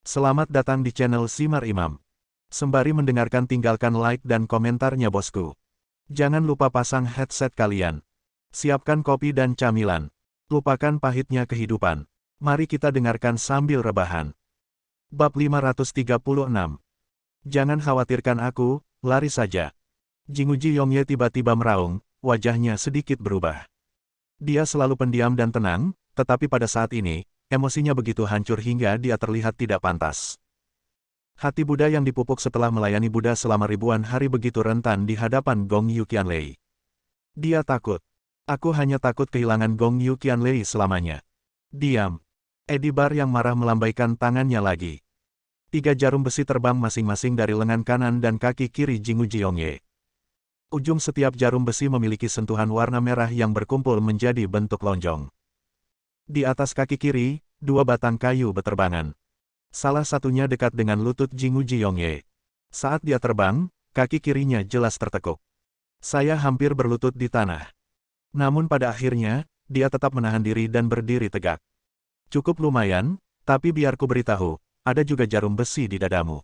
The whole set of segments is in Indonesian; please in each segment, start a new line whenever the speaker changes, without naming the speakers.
Selamat datang di channel Simar Imam. Sembari mendengarkan tinggalkan like dan komentarnya bosku. Jangan lupa pasang headset kalian. Siapkan kopi dan camilan. Lupakan pahitnya kehidupan. Mari kita dengarkan sambil rebahan. Bab 536. Jangan khawatirkan aku, lari saja. Jinguji Yongye tiba-tiba meraung, wajahnya sedikit berubah. Dia selalu pendiam dan tenang, tetapi pada saat ini, emosinya begitu hancur hingga dia terlihat tidak pantas. Hati Buddha yang dipupuk setelah melayani Buddha selama ribuan hari begitu rentan di hadapan Gong Yu Qianlei. Dia takut. Aku hanya takut kehilangan Gong Yu Qianlei selamanya. Diam. Edibar yang marah melambaikan tangannya lagi. 3 jarum besi terbang masing-masing dari lengan kanan dan kaki kiri Jinguji Yongye. Ujung setiap jarum besi memiliki sentuhan warna merah yang berkumpul menjadi bentuk lonjong. Di atas kaki kiri, 2 batang kayu beterbangan. Salah satunya dekat dengan lutut Jinguji Yongye. Saat dia terbang, kaki kirinya jelas tertekuk. Saya hampir berlutut di tanah. Namun pada akhirnya, dia tetap menahan diri dan berdiri tegak. Cukup lumayan, tapi biar ku beritahu, ada juga jarum besi di dadamu.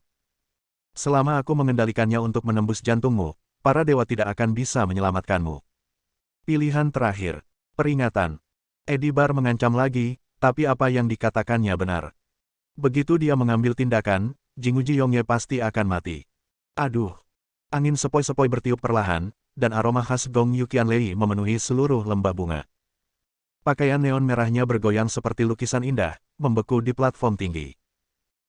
Selama aku mengendalikannya untuk menembus jantungmu, para dewa tidak akan bisa menyelamatkanmu. Pilihan terakhir. Peringatan. Edibar mengancam lagi, tapi apa yang dikatakannya benar. Begitu dia mengambil tindakan, Jinguji Yongye pasti akan mati. Aduh! Angin sepoi-sepoi bertiup perlahan, dan aroma khas Gong Yu Qianlei memenuhi seluruh lembah bunga. Pakaian neon merahnya bergoyang seperti lukisan indah, membeku di platform tinggi.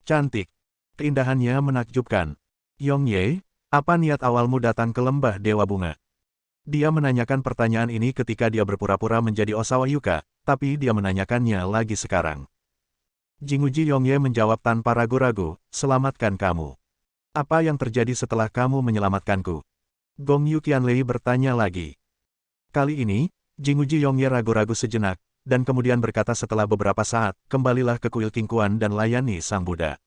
Cantik. Keindahannya menakjubkan. Yongye, apa niat awalmu datang ke lembah Dewa Bunga? Dia menanyakan pertanyaan ini ketika dia berpura-pura menjadi Osawa Yuka, tapi dia menanyakannya lagi sekarang. Jinguji Yongye menjawab tanpa ragu-ragu, selamatkan kamu. Apa yang terjadi setelah kamu menyelamatkanku? Gong Yu Qianlei bertanya lagi. Kali ini, Jinguji Yongye ragu-ragu sejenak, dan kemudian berkata setelah beberapa saat, kembalilah ke kuil Qingquan dan layani Sang Buddha.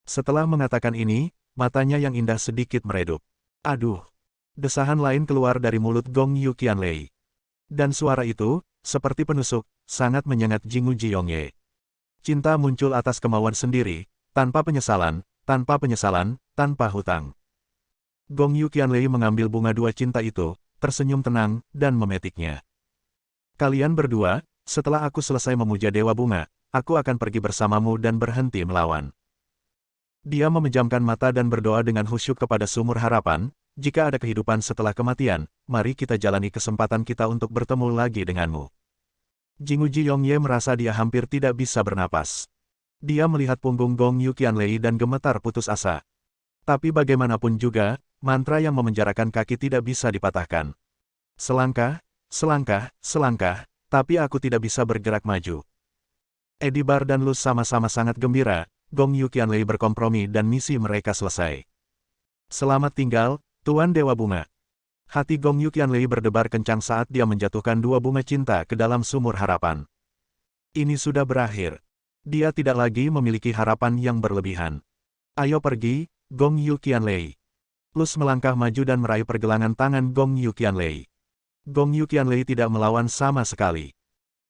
Setelah mengatakan ini, matanya yang indah sedikit meredup. Aduh! Desahan lain keluar dari mulut Gong Yu Qianlei. Dan suara itu, seperti penusuk, sangat menyengat Jinguji Yongye. Cinta muncul atas kemauan sendiri, tanpa penyesalan, tanpa hutang. Gong Yu Qianlei mengambil bunga 2 cinta itu, tersenyum tenang, dan memetiknya. Kalian berdua, setelah aku selesai memuja Dewa Bunga, aku akan pergi bersamamu dan berhenti melawan. Dia memejamkan mata dan berdoa dengan khusyuk kepada sumur harapan. Jika ada kehidupan setelah kematian, mari kita jalani kesempatan kita untuk bertemu lagi denganmu. Jinguji Yongye merasa dia hampir tidak bisa bernapas. Dia melihat punggung Gong Yu Qianlei dan gemetar putus asa. Tapi bagaimanapun juga, mantra yang memenjarakan kaki tidak bisa dipatahkan. Selangkah, selangkah, tapi aku tidak bisa bergerak maju. Edibar dan Luz sama-sama sangat gembira, Gong Yu Qianlei berkompromi dan misi mereka selesai. Selamat tinggal, Tuan Dewa Bunga. Hati Gong Yu Qianlei berdebar kencang saat dia menjatuhkan 2 bunga cinta ke dalam sumur harapan. Ini sudah berakhir. Dia tidak lagi memiliki harapan yang berlebihan. Ayo pergi, Gong Yu Qianlei. Luz melangkah maju dan meraih pergelangan tangan Gong Yu Qianlei. Gong Yu Qianlei tidak melawan sama sekali.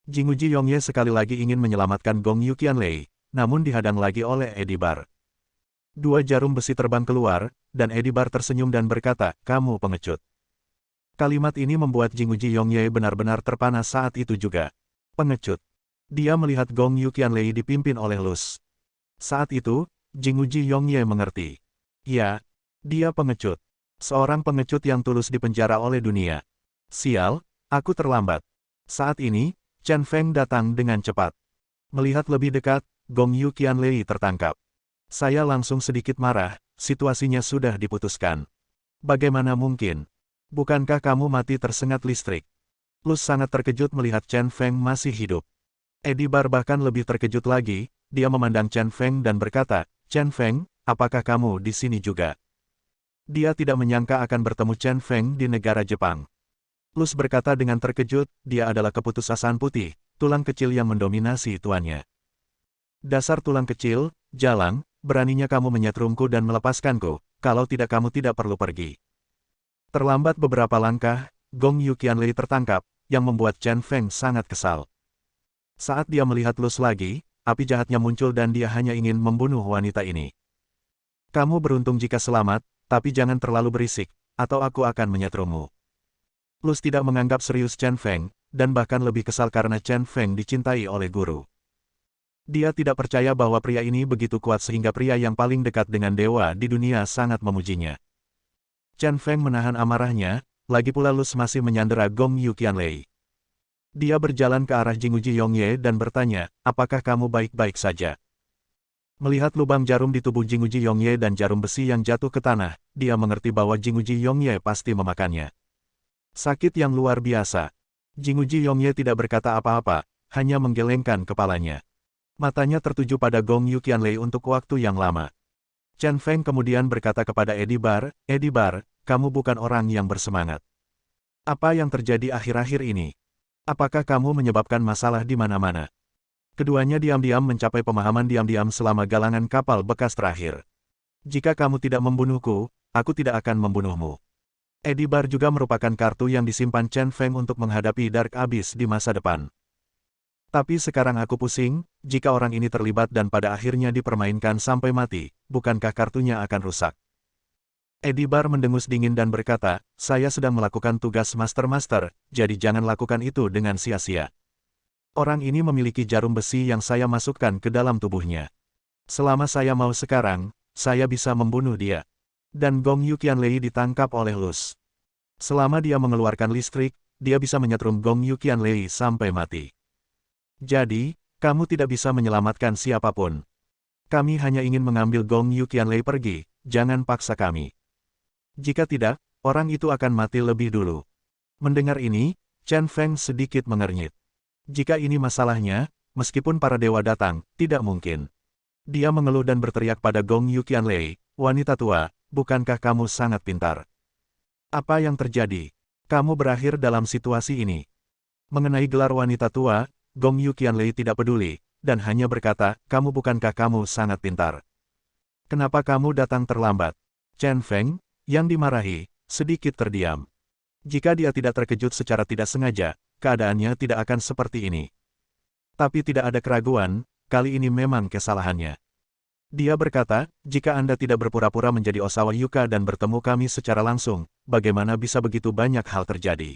Jinguji Yongye sekali lagi ingin menyelamatkan Gong Yu Qianlei, namun dihadang lagi oleh Edibar. 2 jarum besi terbang keluar, dan Edibar tersenyum dan berkata, kamu pengecut. Kalimat ini membuat Jinguji Yongye benar-benar terpana saat itu juga. Pengecut. Dia melihat Gong Yu Qianlei dipimpin oleh Luz. Saat itu, Jinguji Yongye mengerti. Ya, dia pengecut. Seorang pengecut yang tulus dipenjara oleh dunia. Sial, aku terlambat. Saat ini, Chen Feng datang dengan cepat. Melihat lebih dekat, Gong Yu Qianlei tertangkap. Saya langsung sedikit marah, situasinya sudah diputuskan. Bagaimana mungkin? Bukankah kamu mati tersengat listrik? Luz sangat terkejut melihat Chen Feng masih hidup. Edibar bahkan lebih terkejut lagi, dia memandang Chen Feng dan berkata, Chen Feng, apakah kamu di sini juga? Dia tidak menyangka akan bertemu Chen Feng di negara Jepang. Luz berkata dengan terkejut, dia adalah keputusasaan putih, tulang kecil yang mendominasi tuannya. Dasar tulang kecil, jalang. Beraninya kamu menyetrumku dan melepaskanku, kalau tidak kamu tidak perlu pergi. Terlambat beberapa langkah, Gong Yu Qianlei tertangkap, yang membuat Chen Feng sangat kesal. Saat dia melihat Luz lagi, api jahatnya muncul dan dia hanya ingin membunuh wanita ini. Kamu beruntung jika selamat, tapi jangan terlalu berisik, atau aku akan menyetrumu. Luz tidak menganggap serius Chen Feng, dan bahkan lebih kesal karena Chen Feng dicintai oleh guru. Dia tidak percaya bahwa pria ini begitu kuat sehingga pria yang paling dekat dengan dewa di dunia sangat memujinya. Chen Feng menahan amarahnya, lagi pula Luz masih menyandera Gong Yu Qianlei. Dia berjalan ke arah Jinguji Yongye dan bertanya, apakah kamu baik-baik saja? Melihat lubang jarum di tubuh Jinguji Yongye dan jarum besi yang jatuh ke tanah, dia mengerti bahwa Jinguji Yongye pasti memakannya. Sakit yang luar biasa. Jinguji Yongye tidak berkata apa-apa, hanya menggelengkan kepalanya. Matanya tertuju pada Gong Yu Qianlei untuk waktu yang lama. Chen Feng kemudian berkata kepada Edi Bar, kamu bukan orang yang bersemangat. Apa yang terjadi akhir-akhir ini? Apakah kamu menyebabkan masalah di mana-mana? Keduanya diam-diam mencapai pemahaman diam-diam selama galangan kapal bekas terakhir. Jika kamu tidak membunuhku, aku tidak akan membunuhmu. Edi Bar juga merupakan kartu yang disimpan Chen Feng untuk menghadapi Dark Abyss di masa depan. Tapi sekarang aku pusing, jika orang ini terlibat dan pada akhirnya dipermainkan sampai mati, bukankah kartunya akan rusak? Edi Bar mendengus dingin dan berkata, saya sedang melakukan tugas Master-Master, jadi jangan lakukan itu dengan sia-sia. Orang ini memiliki jarum besi yang saya masukkan ke dalam tubuhnya. Selama saya mau sekarang, saya bisa membunuh dia. Dan Gong Yu Qianlei ditangkap oleh Luz. Selama dia mengeluarkan listrik, dia bisa menyetrum Gong Yu Qianlei sampai mati. Jadi, kamu tidak bisa menyelamatkan siapapun. Kami hanya ingin mengambil Gong Yu Qianlei pergi, jangan paksa kami. Jika tidak, orang itu akan mati lebih dulu. Mendengar ini, Chen Feng sedikit mengernyit. Jika ini masalahnya, meskipun para dewa datang, tidak mungkin. Dia mengeluh dan berteriak pada Gong Yu Qianlei, wanita tua, bukankah kamu sangat pintar? Apa yang terjadi? Kamu berakhir dalam situasi ini. Mengenai gelar wanita tua, Gong Yu Qianlei tidak peduli, dan hanya berkata, bukankah kamu sangat pintar? Kenapa kamu datang terlambat? Chen Feng, yang dimarahi, sedikit terdiam. Jika dia tidak terkejut secara tidak sengaja, keadaannya tidak akan seperti ini. Tapi tidak ada keraguan, kali ini memang kesalahannya. Dia berkata, jika Anda tidak berpura-pura menjadi Osawa Yuka dan bertemu kami secara langsung, bagaimana bisa begitu banyak hal terjadi?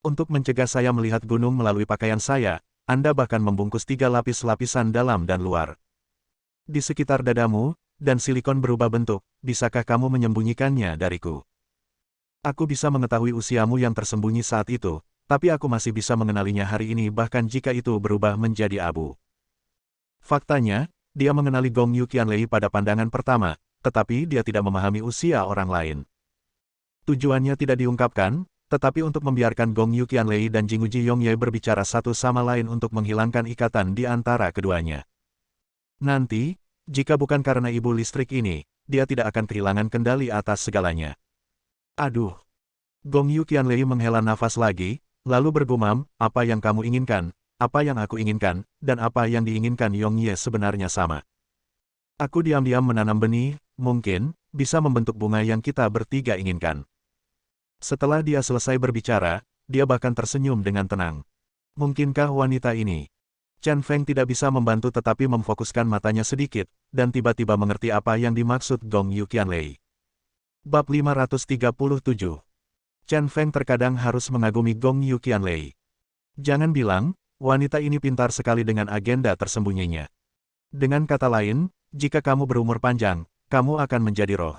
Untuk mencegah saya melihat gunung melalui pakaian saya, Anda bahkan membungkus 3 lapis lapisan dalam dan luar. Di sekitar dadamu, dan silikon berubah bentuk, bisakah kamu menyembunyikannya dariku? Aku bisa mengetahui usiamu yang tersembunyi saat itu, tapi aku masih bisa mengenalinya hari ini bahkan jika itu berubah menjadi abu. Faktanya, dia mengenali Gong Yu Qianlei pada pandangan pertama, tetapi dia tidak memahami usia orang lain. Tujuannya tidak diungkapkan, tetapi untuk membiarkan Gong Yu Qianlei dan Jinguji Yongye berbicara satu sama lain untuk menghilangkan ikatan di antara keduanya. Nanti, jika bukan karena ibu listrik ini, dia tidak akan kehilangan kendali atas segalanya. Aduh. Gong Yu Qianlei menghela nafas lagi, lalu bergumam, apa yang kamu inginkan, apa yang aku inginkan, dan apa yang diinginkan Yongye sebenarnya sama. Aku diam-diam menanam benih, mungkin, bisa membentuk bunga yang kita bertiga inginkan. Setelah dia selesai berbicara, dia bahkan tersenyum dengan tenang. Mungkinkah wanita ini? Chen Feng tidak bisa membantu tetapi memfokuskan matanya sedikit, dan tiba-tiba mengerti apa yang dimaksud Gong Yu Qianlei. Bab 537. Chen Feng terkadang harus mengagumi Gong Yu Qianlei. Jangan bilang, wanita ini pintar sekali dengan agenda tersembunyinya. Dengan kata lain, jika kamu berumur panjang, kamu akan menjadi roh.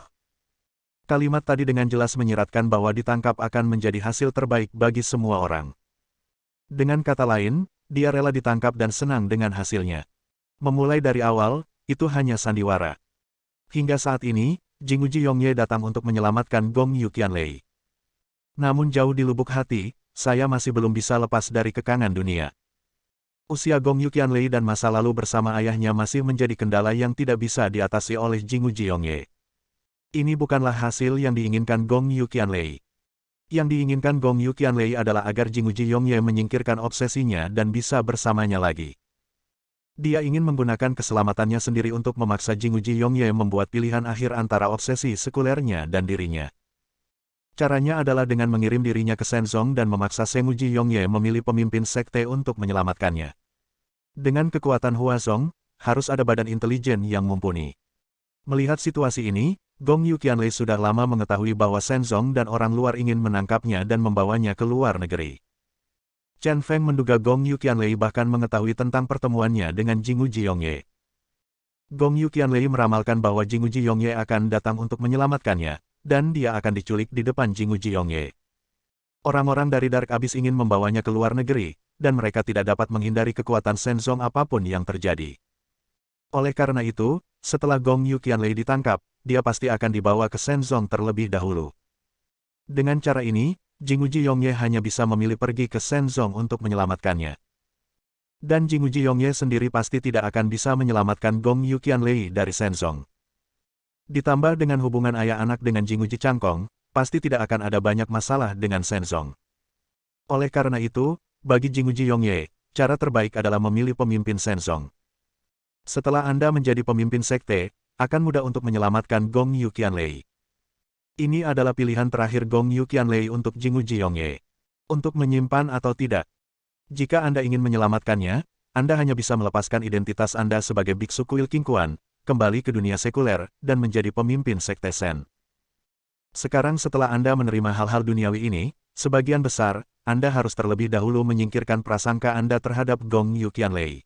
Kalimat tadi dengan jelas menyiratkan bahwa ditangkap akan menjadi hasil terbaik bagi semua orang. Dengan kata lain, dia rela ditangkap dan senang dengan hasilnya. Memulai dari awal, itu hanya sandiwara. Hingga saat ini, Jinguji Yongye datang untuk menyelamatkan Gong Yu Qianlei. Namun jauh di lubuk hati, saya masih belum bisa lepas dari kekangan dunia. Usia Gong Yu Qianlei dan masa lalu bersama ayahnya masih menjadi kendala yang tidak bisa diatasi oleh Jinguji Yongye. Ini bukanlah hasil yang diinginkan Gong Yu Qianlei. Yang diinginkan Gong Yu Qianlei adalah agar Jinguji Yongye menyingkirkan obsesinya dan bisa bersamanya lagi. Dia ingin menggunakan keselamatannya sendiri untuk memaksa Jinguji Yongye membuat pilihan akhir antara obsesi sekulernya dan dirinya. Caranya adalah dengan mengirim dirinya ke Shenzong dan memaksa Senguji Yongye memilih pemimpin sekte untuk menyelamatkannya. Dengan kekuatan Huazong, harus ada badan intelijen yang mumpuni. Melihat situasi ini, Gong Yuqianlei sudah lama mengetahui bahwa Shenzong dan orang luar ingin menangkapnya dan membawanya ke luar negeri. Chen Feng menduga Gong Yuqianlei bahkan mengetahui tentang pertemuannya dengan Jingu Zhiyongye. Gong Yuqianlei meramalkan bahwa Jingu Zhiyongye akan datang untuk menyelamatkannya, dan dia akan diculik di depan Jingu Zhiyongye. Orang-orang dari Dark Abyss ingin membawanya ke luar negeri, dan mereka tidak dapat menghindari kekuatan Shenzong apapun yang terjadi. Oleh karena itu, setelah Gong Yuqianlei ditangkap, dia pasti akan dibawa ke Shenzong terlebih dahulu. Dengan cara ini, Jingu Zhiyongye hanya bisa memilih pergi ke Shenzong untuk menyelamatkannya. Dan Jingu Zhiyongye sendiri pasti tidak akan bisa menyelamatkan Gong Yuqianlei dari Shenzong. Ditambah dengan hubungan ayah anak dengan Jingu Zhichangkong, pasti tidak akan ada banyak masalah dengan Shenzong. Oleh karena itu, bagi Jingu Zhiyongye, cara terbaik adalah memilih pemimpin Shenzong. Setelah Anda menjadi pemimpin sekte, akan mudah untuk menyelamatkan Gong Yuqianlei. Ini adalah pilihan terakhir Gong Yuqianlei untuk Jingu Zhiyongye. Untuk menyimpan atau tidak. Jika Anda ingin menyelamatkannya, Anda hanya bisa melepaskan identitas Anda sebagai biksu kuil Qingquan, kembali ke dunia sekuler, dan menjadi pemimpin sekte Shen. Sekarang setelah Anda menerima hal-hal duniawi ini, sebagian besar, Anda harus terlebih dahulu menyingkirkan prasangka Anda terhadap Gong Yuqianlei.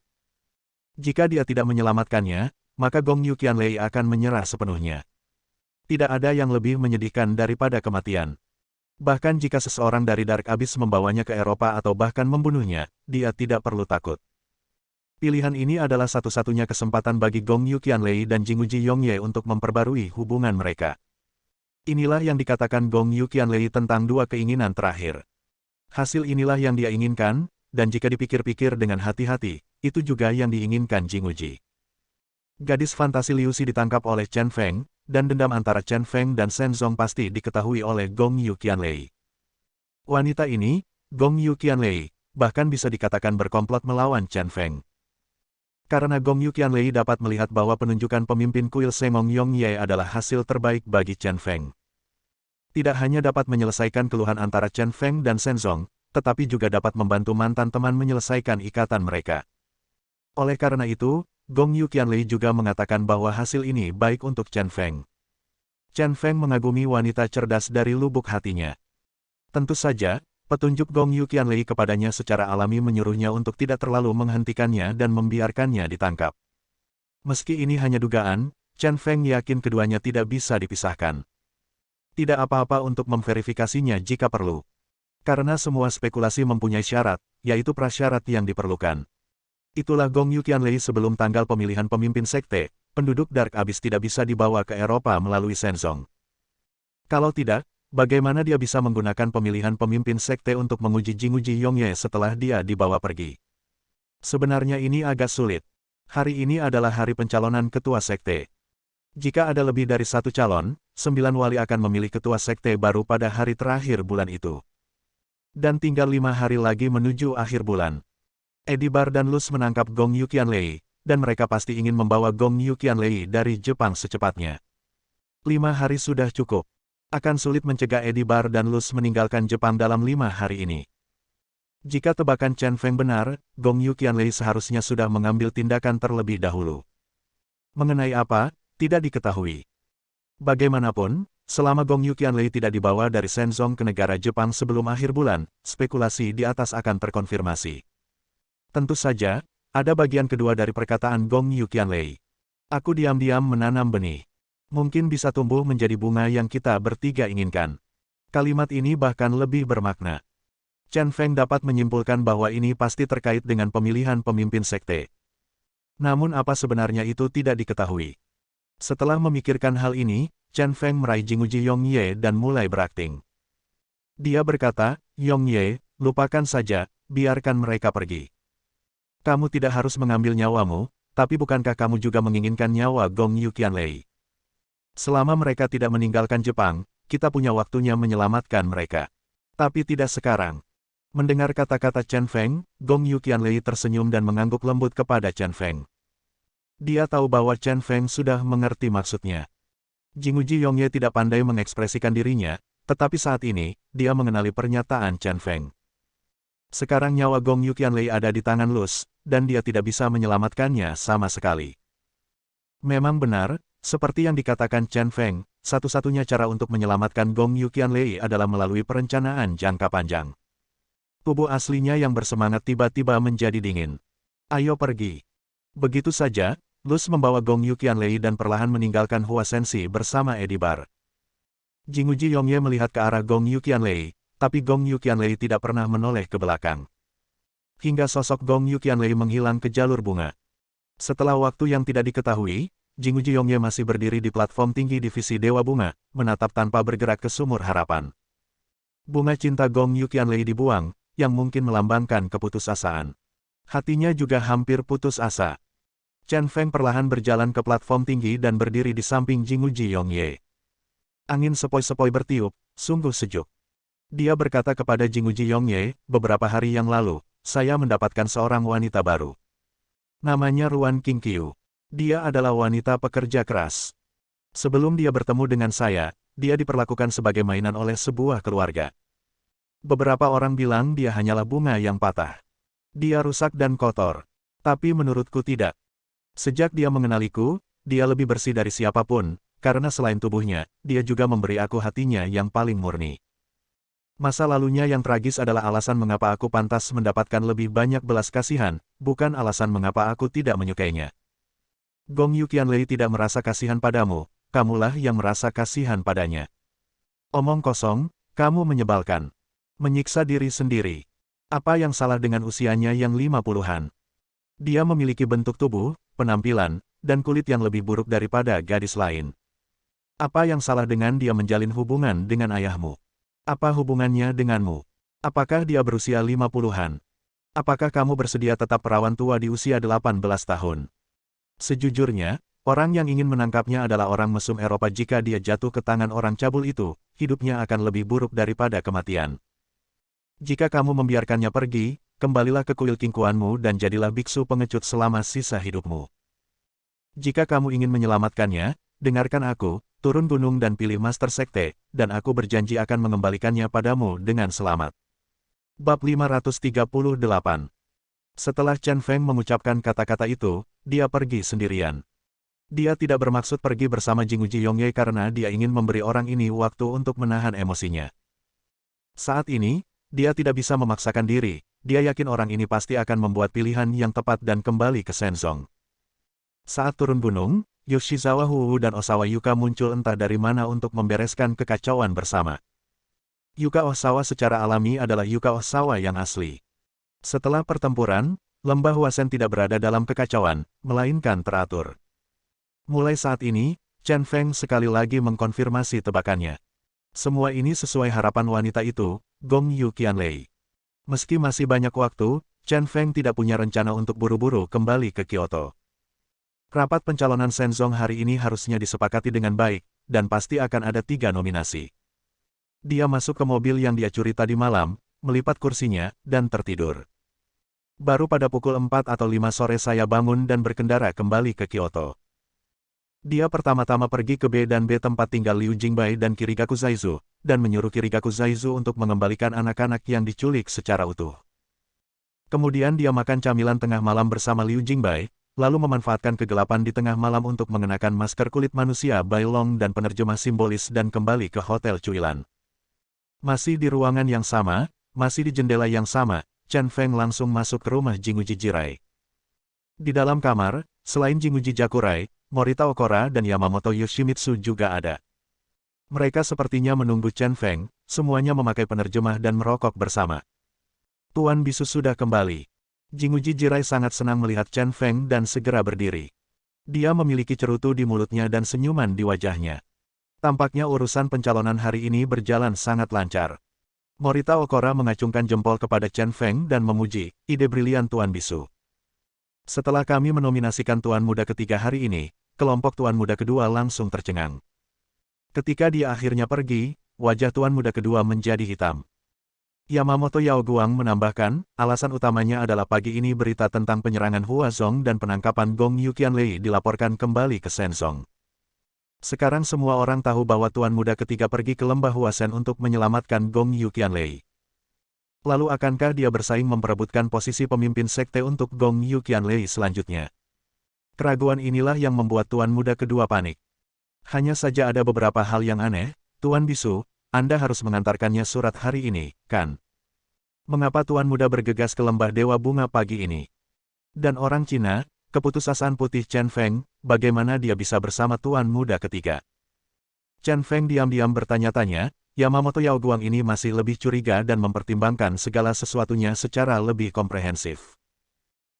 Jika dia tidak menyelamatkannya, maka Gong Yuqianlei akan menyerah sepenuhnya. Tidak ada yang lebih menyedihkan daripada kematian. Bahkan jika seseorang dari Dark Abyss membawanya ke Eropa atau bahkan membunuhnya, dia tidak perlu takut. Pilihan ini adalah satu-satunya kesempatan bagi Gong Yuqianlei dan Jingu Zhiyongye untuk memperbarui hubungan mereka. Inilah yang dikatakan Gong Yuqianlei tentang dua keinginan terakhir. Hasil inilah yang dia inginkan, dan jika dipikir-pikir dengan hati-hati, itu juga yang diinginkan Jingu Zhi. Gadis fantasi Liu Xi ditangkap oleh Chen Feng, dan dendam antara Chen Feng dan Shenzong pasti diketahui oleh Gong Yuqianlei. Wanita ini, Gong Yuqianlei, bahkan bisa dikatakan berkomplot melawan Chen Feng. Karena Gong Yuqianlei dapat melihat bahwa penunjukan pemimpin kuil Sengong Yongye adalah hasil terbaik bagi Chen Feng. Tidak hanya dapat menyelesaikan keluhan antara Chen Feng dan Shenzong, tetapi juga dapat membantu mantan teman menyelesaikan ikatan mereka. Oleh karena itu, Gong Yuqianlei juga mengatakan bahwa hasil ini baik untuk Chen Feng. Chen Feng mengagumi wanita cerdas dari lubuk hatinya. Tentu saja, petunjuk Gong Yuqianlei kepadanya secara alami menyuruhnya untuk tidak terlalu menghentikannya dan membiarkannya ditangkap. Meski ini hanya dugaan, Chen Feng yakin keduanya tidak bisa dipisahkan. Tidak apa-apa untuk memverifikasinya jika perlu. Karena semua spekulasi mempunyai syarat, yaitu prasyarat yang diperlukan. Itulah Gong Yuqianlei sebelum tanggal pemilihan pemimpin sekte, penduduk Dark Abyss tidak bisa dibawa ke Eropa melalui Shenzong. Kalau tidak, bagaimana dia bisa menggunakan pemilihan pemimpin sekte untuk menguji Jingu Zhiyongye setelah dia dibawa pergi? Sebenarnya ini agak sulit. Hari ini adalah hari pencalonan ketua sekte. Jika ada lebih dari satu calon, 9 wali akan memilih ketua sekte baru pada hari terakhir bulan itu. Dan tinggal 5 hari lagi menuju akhir bulan. Edibar dan Luz menangkap Gong Yuqianlei, dan mereka pasti ingin membawa Gong Yuqianlei dari Jepang secepatnya. 5 hari sudah cukup. Akan sulit mencegah Edibar dan Luz meninggalkan Jepang dalam 5 hari ini. Jika tebakan Chen Feng benar, Gong Yuqianlei seharusnya sudah mengambil tindakan terlebih dahulu. Mengenai apa, tidak diketahui. Bagaimanapun, selama Gong Yuqianlei tidak dibawa dari Shenzong ke negara Jepang sebelum akhir bulan, spekulasi di atas akan terkonfirmasi. Tentu saja, ada bagian kedua dari perkataan Gong Yuqianlei. Aku diam-diam menanam benih. Mungkin bisa tumbuh menjadi bunga yang kita bertiga inginkan. Kalimat ini bahkan lebih bermakna. Chen Feng dapat menyimpulkan bahwa ini pasti terkait dengan pemilihan pemimpin sekte. Namun apa sebenarnya itu tidak diketahui. Setelah memikirkan hal ini, Chen Feng meraih Jingu Zhiyongye dan mulai berakting. Dia berkata, "Yongye, lupakan saja, biarkan mereka pergi. Kamu tidak harus mengambil nyawamu, tapi bukankah kamu juga menginginkan nyawa Gong Yuqianlei? Selama mereka tidak meninggalkan Jepang, kita punya waktunya menyelamatkan mereka. Tapi tidak sekarang." Mendengar kata-kata Chen Feng, Gong Yuqianlei tersenyum dan mengangguk lembut kepada Chen Feng. Dia tahu bahwa Chen Feng sudah mengerti maksudnya. Jingu Zhiyongye tidak pandai mengekspresikan dirinya, tetapi saat ini, dia mengenali pernyataan Chen Feng. Sekarang nyawa Gong Yuqianlei ada di tangan Luz, dan dia tidak bisa menyelamatkannya sama sekali. Memang benar, seperti yang dikatakan Chen Feng, satu-satunya cara untuk menyelamatkan Gong Yuqianlei adalah melalui perencanaan jangka panjang. Tubuh aslinya yang bersemangat tiba-tiba menjadi dingin. Ayo pergi. Begitu saja, Luz membawa Gong Yuqianlei dan perlahan meninggalkan Hua Sensi bersama Edibar. Jinguji Yongye melihat ke arah Gong Yuqianlei, tapi Gong Yuqianlei tidak pernah menoleh ke belakang. Hingga sosok Gong Yuqianlei menghilang ke jalur bunga. Setelah waktu yang tidak diketahui, Jinguji Yongye masih berdiri di platform tinggi divisi Dewa Bunga, menatap tanpa bergerak ke sumur harapan. Bunga cinta Gong Yuqianlei dibuang, yang mungkin melambangkan keputusasaan. Hatinya juga hampir putus asa. Chen Feng perlahan berjalan ke platform tinggi dan berdiri di samping Jinguji Yongye. Angin sepoi-sepoi bertiup, sungguh sejuk. Dia berkata kepada Jinguji Yongye, beberapa hari yang lalu, saya mendapatkan seorang wanita baru. Namanya Ruan Qingqiu. Dia adalah wanita pekerja keras. Sebelum dia bertemu dengan saya, dia diperlakukan sebagai mainan oleh sebuah keluarga. Beberapa orang bilang dia hanyalah bunga yang patah. Dia rusak dan kotor. Tapi menurutku tidak. Sejak dia mengenaliku, dia lebih bersih dari siapapun, karena selain tubuhnya, dia juga memberi aku hatinya yang paling murni. Masa lalunya yang tragis adalah alasan mengapa aku pantas mendapatkan lebih banyak belas kasihan, bukan alasan mengapa aku tidak menyukainya. Gong Yuqianlei tidak merasa kasihan padamu, kamulah yang merasa kasihan padanya. Omong kosong, kamu menyebalkan. Menyiksa diri sendiri. Apa yang salah dengan usianya yang 50-an? Dia memiliki bentuk tubuh, penampilan, dan kulit yang lebih buruk daripada gadis lain. Apa yang salah dengan dia menjalin hubungan dengan ayahmu? Apa hubungannya denganmu? Apakah dia berusia 50-an? Apakah kamu bersedia tetap perawan tua di usia 18 tahun? Sejujurnya, orang yang ingin menangkapnya adalah orang mesum Eropa. Jika dia jatuh ke tangan orang cabul itu, hidupnya akan lebih buruk daripada kematian. Jika kamu membiarkannya pergi, kembalilah ke kuil kingkuanmu dan jadilah biksu pengecut selama sisa hidupmu. Jika kamu ingin menyelamatkannya, dengarkan aku, turun gunung dan pilih Master Sekte, dan aku berjanji akan mengembalikannya padamu dengan selamat. Bab 538. Setelah Chen Feng mengucapkan kata-kata itu, dia pergi sendirian. Dia tidak bermaksud pergi bersama Jinguji Yongye karena dia ingin memberi orang ini waktu untuk menahan emosinya. Saat ini, dia tidak bisa memaksakan diri, dia yakin orang ini pasti akan membuat pilihan yang tepat dan kembali ke Shenzong. Saat turun gunung, Yoshizawa Huu dan Osawa Yuka muncul entah dari mana untuk membereskan kekacauan bersama. Yuka Osawa secara alami adalah Yuka Osawa yang asli. Setelah pertempuran, lembah Huasen tidak berada dalam kekacauan, melainkan teratur. Mulai saat ini, Chen Feng sekali lagi mengkonfirmasi tebakannya. Semua ini sesuai harapan wanita itu, Gong Yuqianlei. Meski masih banyak waktu, Chen Feng tidak punya rencana untuk buru-buru kembali ke Kyoto. Rapat pencalonan Shenzong hari ini harusnya disepakati dengan baik, dan pasti akan ada 3 nominasi. Dia masuk ke mobil yang dia curi tadi malam, melipat kursinya, dan tertidur. Baru pada pukul 4 atau 5 sore saya bangun dan berkendara kembali ke Kyoto. Dia pertama-tama pergi ke B dan B tempat tinggal Liu Jingbai dan Kirigaku Zaizu, dan menyuruh Kirigaku Zaizu untuk mengembalikan anak-anak yang diculik secara utuh. Kemudian dia makan camilan tengah malam bersama Liu Jingbai, lalu memanfaatkan kegelapan di tengah malam untuk mengenakan masker kulit manusia Bailong dan penerjemah simbolis dan kembali ke Hotel Cuilan. Masih di ruangan yang sama, masih di jendela yang sama, Chen Feng langsung masuk ke rumah Jinguji Jirai. Di dalam kamar, selain Jinguji Jakurai, Morita Okora dan Yamamoto Yoshimitsu juga ada. Mereka sepertinya menunggu Chen Feng, semuanya memakai penerjemah dan merokok bersama. Tuan Bisu sudah kembali. Jinguji Jirai sangat senang melihat Chen Feng dan segera berdiri. Dia memiliki cerutu di mulutnya dan senyuman di wajahnya. Tampaknya urusan pencalonan hari ini berjalan sangat lancar. Morita Okora mengacungkan jempol kepada Chen Feng dan memuji, ide brilian Tuan Bisu. Setelah kami menominasikan Tuan Muda ketiga hari ini, kelompok Tuan Muda kedua langsung tercengang. Ketika dia akhirnya pergi, wajah Tuan Muda kedua menjadi hitam. Yamamoto Yaoguang menambahkan, alasan utamanya adalah pagi ini berita tentang penyerangan Huazong dan penangkapan Gong Yuqianlei dilaporkan kembali ke Shenzong. Sekarang semua orang tahu bahwa Tuan Muda ketiga pergi ke lembah Huasen untuk menyelamatkan Gong Yuqianlei. Lalu akankah dia bersaing memperebutkan posisi pemimpin sekte untuk Gong Yu Qianlei selanjutnya? Keraguan inilah yang membuat Tuan Muda kedua panik. Hanya saja ada beberapa hal yang aneh. Tuan Bisu, Anda harus mengantarkannya surat hari ini, kan? Mengapa Tuan Muda bergegas ke lembah Dewa Bunga pagi ini? Dan orang Cina, keputusasaan putih Chen Feng, bagaimana dia bisa bersama Tuan Muda ketiga? Chen Feng diam-diam bertanya-tanya. Yamamoto Yaoguang ini masih lebih curiga dan mempertimbangkan segala sesuatunya secara lebih komprehensif.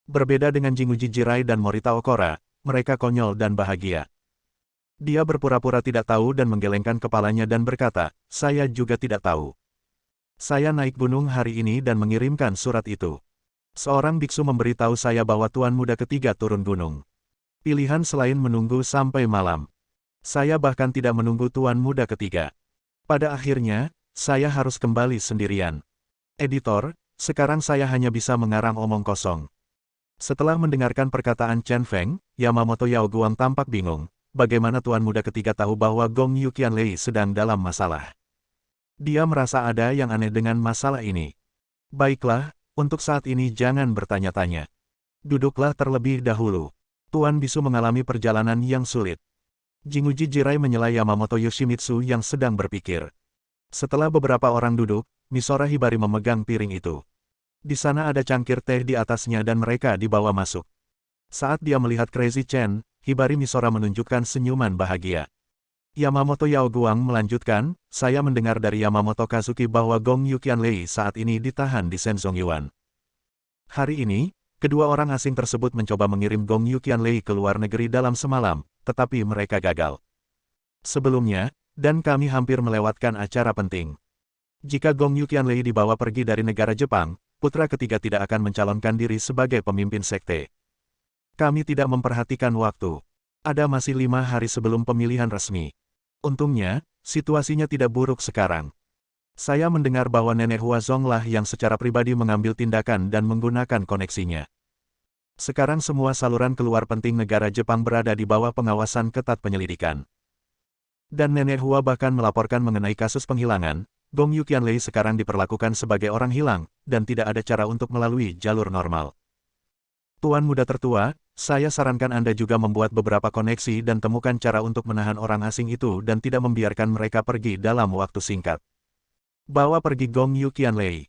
Berbeda dengan Jinguji Jirai dan Morita Okora, mereka konyol dan bahagia. Dia berpura-pura tidak tahu dan menggelengkan kepalanya dan berkata, saya juga tidak tahu. Saya naik gunung hari ini dan mengirimkan surat itu. Seorang biksu memberitahu saya bahwa Tuan Muda ketiga turun gunung. Pilihan selain menunggu sampai malam. Saya bahkan tidak menunggu Tuan Muda ketiga. Pada akhirnya, saya harus kembali sendirian. Editor, sekarang saya hanya bisa mengarang omong kosong. Setelah mendengarkan perkataan Chen Feng, Yamamoto Yaoguang tampak bingung. Bagaimana Tuan Muda ketiga tahu bahwa Gong Yu Qianlei sedang dalam masalah? Dia merasa ada yang aneh dengan masalah ini. Baiklah, untuk saat ini jangan bertanya-tanya. Duduklah terlebih dahulu. Tuan Bisu mengalami perjalanan yang sulit. Jinguji Jirai menyela Yamamoto Yoshimitsu yang sedang berpikir. Setelah beberapa orang duduk, Misora Hibari memegang piring itu. Di sana ada cangkir teh di atasnya dan mereka dibawa masuk. Saat dia melihat Crazy Chen, Hibari Misora menunjukkan senyuman bahagia. Yamamoto Yaoguang melanjutkan, saya mendengar dari Yamamoto Kazuki bahwa Gong Yu Qianlei saat ini ditahan di Shenzongyuan. Hari ini, kedua orang asing tersebut mencoba mengirim Gong Yu Qianlei ke luar negeri dalam semalam, tetapi mereka gagal. Sebelumnya, dan kami hampir melewatkan acara penting. Jika Gong Yu Qianlei dibawa pergi dari negara Jepang, putra ketiga tidak akan mencalonkan diri sebagai pemimpin sekte. Kami tidak memperhatikan waktu. Ada masih 5 hari sebelum pemilihan resmi. Untungnya, situasinya tidak buruk sekarang. Saya mendengar bahwa Nenek Huazong lah yang secara pribadi mengambil tindakan dan menggunakan koneksinya. Sekarang semua saluran keluar penting negara Jepang berada di bawah pengawasan ketat penyelidikan. Dan Nenek Hua bahkan melaporkan mengenai kasus penghilangan. Gong Yu Qianlei sekarang diperlakukan sebagai orang hilang, dan tidak ada cara untuk melalui jalur normal. Tuan Muda tertua, saya sarankan Anda juga membuat beberapa koneksi dan temukan cara untuk menahan orang asing itu dan tidak membiarkan mereka pergi dalam waktu singkat. Bawa pergi Gong Yu Qianlei.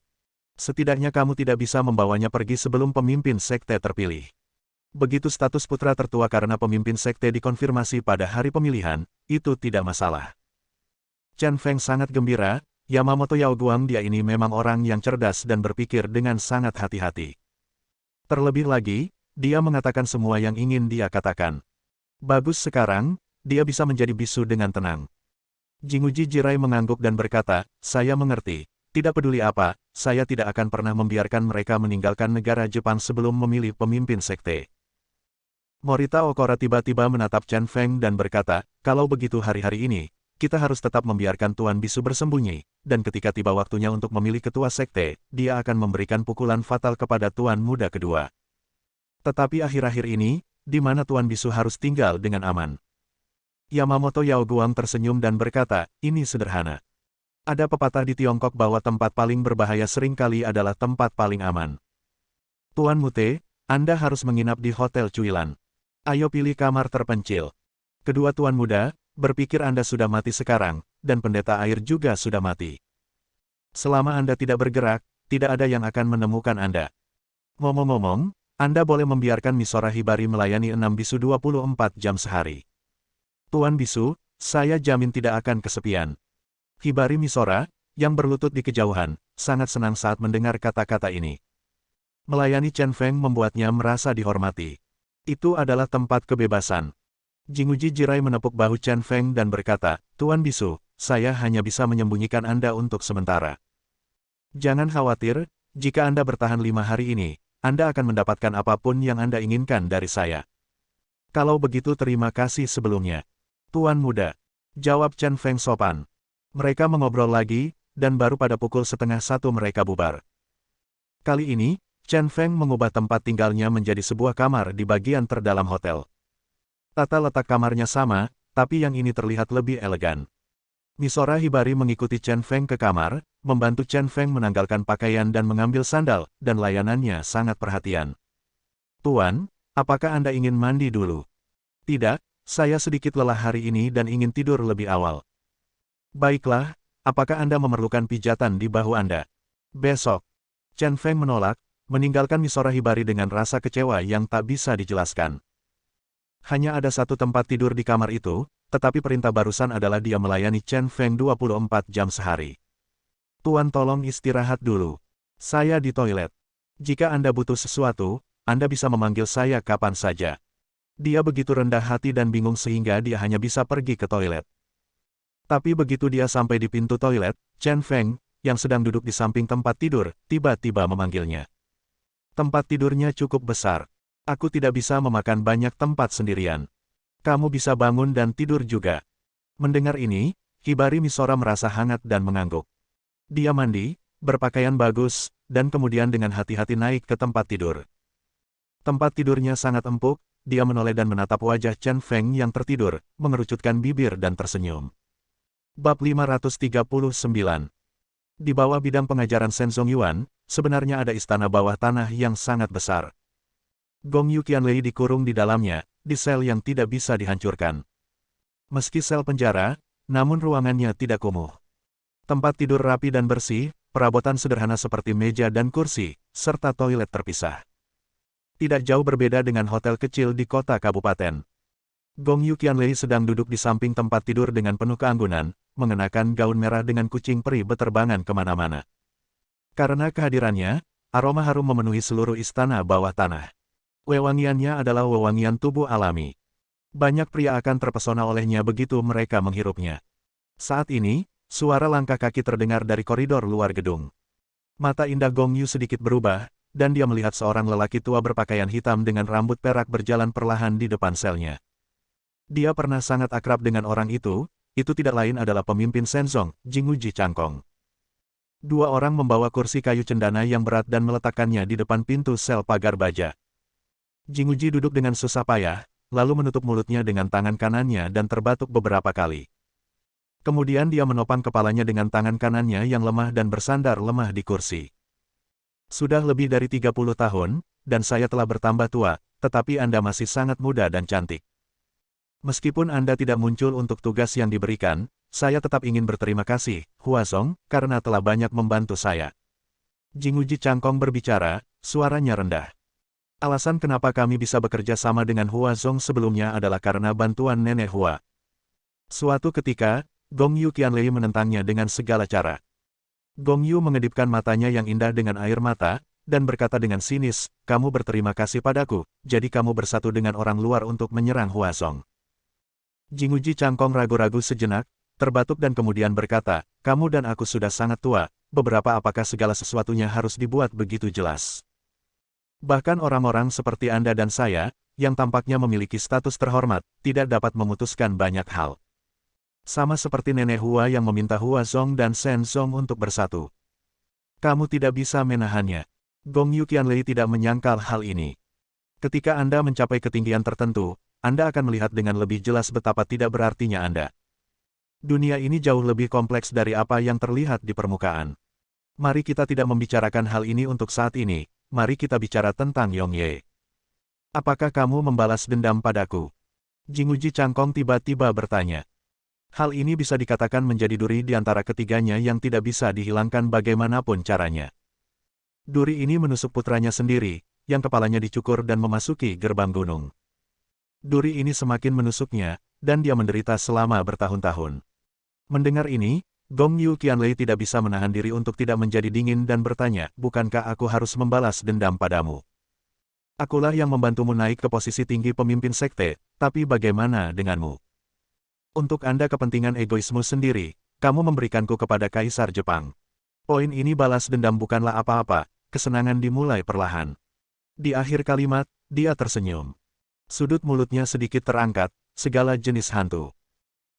Setidaknya kamu tidak bisa membawanya pergi sebelum pemimpin sekte terpilih. Begitu status putra tertua karena pemimpin sekte dikonfirmasi pada hari pemilihan, itu tidak masalah. Chen Feng sangat gembira, Yamamoto Yaoguang dia ini memang orang yang cerdas dan berpikir dengan sangat hati-hati. Terlebih lagi, dia mengatakan semua yang ingin dia katakan. Bagus sekarang, dia bisa menjadi bisu dengan tenang. Jinguji Jirai mengangguk dan berkata, saya mengerti. Tidak peduli apa, saya tidak akan pernah membiarkan mereka meninggalkan negara Jepang sebelum memilih pemimpin sekte. Morita Okora tiba-tiba menatap Chen Feng dan berkata, kalau begitu hari-hari ini, kita harus tetap membiarkan Tuan Bisu bersembunyi, dan ketika tiba waktunya untuk memilih ketua sekte, dia akan memberikan pukulan fatal kepada Tuan Muda kedua. Tetapi akhir-akhir ini, di mana Tuan Bisu harus tinggal dengan aman? Yamamoto Yaoguang tersenyum dan berkata, ini sederhana. Ada pepatah di Tiongkok bahwa tempat paling berbahaya seringkali adalah tempat paling aman. Tuan Mute, Anda harus menginap di Hotel Cuilan. Ayo pilih kamar terpencil. Kedua Tuan Muda, berpikir Anda sudah mati sekarang, dan pendeta air juga sudah mati. Selama Anda tidak bergerak, tidak ada yang akan menemukan Anda. Ngomong-ngomong, Anda boleh membiarkan Misora Hibari melayani 6 bisu 24 jam sehari. Tuan Bisu, saya jamin tidak akan kesepian. Hibari Misora, yang berlutut di kejauhan, sangat senang saat mendengar kata-kata ini. Melayani Chen Feng membuatnya merasa dihormati. Itu adalah tempat kebebasan. Jinguji Jirai menepuk bahu Chen Feng dan berkata, Tuan Bisu, saya hanya bisa menyembunyikan Anda untuk sementara. Jangan khawatir, jika Anda bertahan 5 hari ini, Anda akan mendapatkan apapun yang Anda inginkan dari saya. Kalau begitu terima kasih sebelumnya. Tuan Muda, jawab Chen Feng sopan. Mereka mengobrol lagi, dan baru pada pukul 12:30 mereka bubar. Kali ini, Chen Feng mengubah tempat tinggalnya menjadi sebuah kamar di bagian terdalam hotel. Tata letak kamarnya sama, tapi yang ini terlihat lebih elegan. Misora Hibari mengikuti Chen Feng ke kamar, membantu Chen Feng menanggalkan pakaian dan mengambil sandal, dan layanannya sangat perhatian. Tuan, apakah Anda ingin mandi dulu? Tidak, saya sedikit lelah hari ini dan ingin tidur lebih awal. Baiklah, apakah Anda memerlukan pijatan di bahu Anda? Besok. Chen Feng menolak, meninggalkan Misora Hibari dengan rasa kecewa yang tak bisa dijelaskan. Hanya ada satu tempat tidur di kamar itu, tetapi perintah barusan adalah dia melayani Chen Feng 24 jam sehari. Tuan tolong istirahat dulu. Saya di toilet. Jika Anda butuh sesuatu, Anda bisa memanggil saya kapan saja. Dia begitu rendah hati dan bingung sehingga dia hanya bisa pergi ke toilet. Tapi begitu dia sampai di pintu toilet, Chen Feng, yang sedang duduk di samping tempat tidur, tiba-tiba memanggilnya. Tempat tidurnya cukup besar. Aku tidak bisa memakan banyak tempat sendirian. Kamu bisa bangun dan tidur juga. Mendengar ini, Hibari Misora merasa hangat dan mengangguk. Dia mandi, berpakaian bagus, dan kemudian dengan hati-hati naik ke tempat tidur. Tempat tidurnya sangat empuk, dia menoleh dan menatap wajah Chen Feng yang tertidur, mengerucutkan bibir dan tersenyum. Bab 539. Di bawah bidang pengajaran Shenzong Yuan, sebenarnya ada istana bawah tanah yang sangat besar. Gong Yu Qianlei dikurung di dalamnya, di sel yang tidak bisa dihancurkan. Meski sel penjara, namun ruangannya tidak kumuh. Tempat tidur rapi dan bersih, perabotan sederhana seperti meja dan kursi, serta toilet terpisah. Tidak jauh berbeda dengan hotel kecil di kota kabupaten. Gong Yu Qianlei sedang duduk di samping tempat tidur dengan penuh keanggunan, mengenakan gaun merah dengan kucing peri beterbangan kemana-mana. Karena kehadirannya, aroma harum memenuhi seluruh istana bawah tanah. Wewangiannya adalah wewangian tubuh alami. Banyak pria akan terpesona olehnya begitu mereka menghirupnya. Saat ini, suara langkah kaki terdengar dari koridor luar gedung. Mata indah Gong Yu sedikit berubah, dan dia melihat seorang lelaki tua berpakaian hitam dengan rambut perak berjalan perlahan di depan selnya. Dia pernah sangat akrab dengan orang itu tidak lain adalah pemimpin Shenzong, Jinguji Changkong. Dua orang membawa kursi kayu cendana yang berat dan meletakkannya di depan pintu sel pagar baja. Jinguji duduk dengan susah payah, lalu menutup mulutnya dengan tangan kanannya dan terbatuk beberapa kali. Kemudian dia menopang kepalanya dengan tangan kanannya yang lemah dan bersandar lemah di kursi. Sudah lebih dari 30 tahun, dan saya telah bertambah tua, tetapi Anda masih sangat muda dan cantik. Meskipun Anda tidak muncul untuk tugas yang diberikan, saya tetap ingin berterima kasih, Huazong, karena telah banyak membantu saya. Jinguji Changkong berbicara, suaranya rendah. Alasan kenapa kami bisa bekerja sama dengan Huazong sebelumnya adalah karena bantuan Nenek Hua. Suatu ketika, Gong Yu Qianlei menentangnya dengan segala cara. Gong Yu mengedipkan matanya yang indah dengan air mata, dan berkata dengan sinis, kamu berterima kasih padaku, jadi kamu bersatu dengan orang luar untuk menyerang Huazong. Jinguji Changkong ragu-ragu sejenak, terbatuk dan kemudian berkata, kamu dan aku sudah sangat tua, apakah segala sesuatunya harus dibuat begitu jelas? Bahkan orang-orang seperti Anda dan saya, yang tampaknya memiliki status terhormat, tidak dapat memutuskan banyak hal. Sama seperti Nenek Hua yang meminta Huazong dan Shenzong untuk bersatu. Kamu tidak bisa menahannya. Gong Yu Qianlei tidak menyangkal hal ini. Ketika Anda mencapai ketinggian tertentu, Anda akan melihat dengan lebih jelas betapa tidak berartinya Anda. Dunia ini jauh lebih kompleks dari apa yang terlihat di permukaan. Mari kita tidak membicarakan hal ini untuk saat ini, mari kita bicara tentang Yongye. Apakah kamu membalas dendam padaku? Jinguji Changkong tiba-tiba bertanya. Hal ini bisa dikatakan menjadi duri di antara ketiganya yang tidak bisa dihilangkan bagaimanapun caranya. Duri ini menusuk putranya sendiri, yang kepalanya dicukur dan memasuki gerbang gunung. Duri ini semakin menusuknya, dan dia menderita selama bertahun-tahun. Mendengar ini, Gong Yu Qianlei tidak bisa menahan diri untuk tidak menjadi dingin dan bertanya, bukankah aku harus membalas dendam padamu? Akulah yang membantumu naik ke posisi tinggi pemimpin sekte, tapi bagaimana denganmu? Untuk Anda kepentingan egoismu sendiri, kamu memberikanku kepada Kaisar Jepang. Poin ini balas dendam bukanlah apa-apa, kesenangan dimulai perlahan. Di akhir kalimat, dia tersenyum. Sudut mulutnya sedikit terangkat, segala jenis hantu.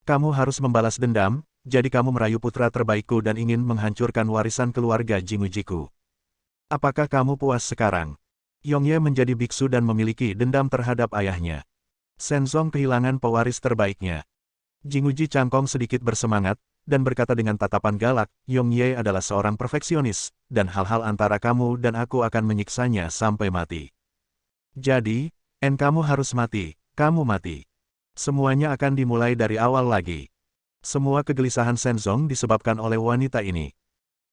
Kamu harus membalas dendam, jadi kamu merayu putra terbaikku dan ingin menghancurkan warisan keluarga Jingujiku. Apakah kamu puas sekarang? Yongye menjadi biksu dan memiliki dendam terhadap ayahnya. Shenzong kehilangan pewaris terbaiknya. Jinguji Changkong sedikit bersemangat, dan berkata dengan tatapan galak, Yong Ye adalah seorang perfeksionis, dan hal-hal antara kamu dan aku akan menyiksanya sampai mati. Jadi, kamu harus mati, kamu mati. Semuanya akan dimulai dari awal lagi. Semua kegelisahan Shenzong disebabkan oleh wanita ini.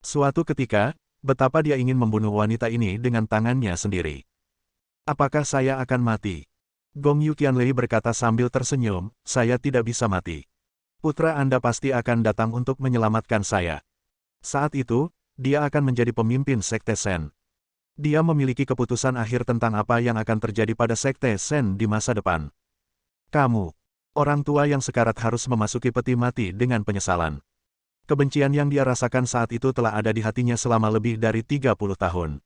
Suatu ketika, betapa dia ingin membunuh wanita ini dengan tangannya sendiri. Apakah saya akan mati? Gong Yuqianlei berkata sambil tersenyum, saya tidak bisa mati. Putra Anda pasti akan datang untuk menyelamatkan saya. Saat itu, dia akan menjadi pemimpin Sekte Shen. Dia memiliki keputusan akhir tentang apa yang akan terjadi pada Sekte Shen di masa depan. Kamu, orang tua yang sekarat harus memasuki peti mati dengan penyesalan. Kebencian yang dia rasakan saat itu telah ada di hatinya selama lebih dari 30 tahun.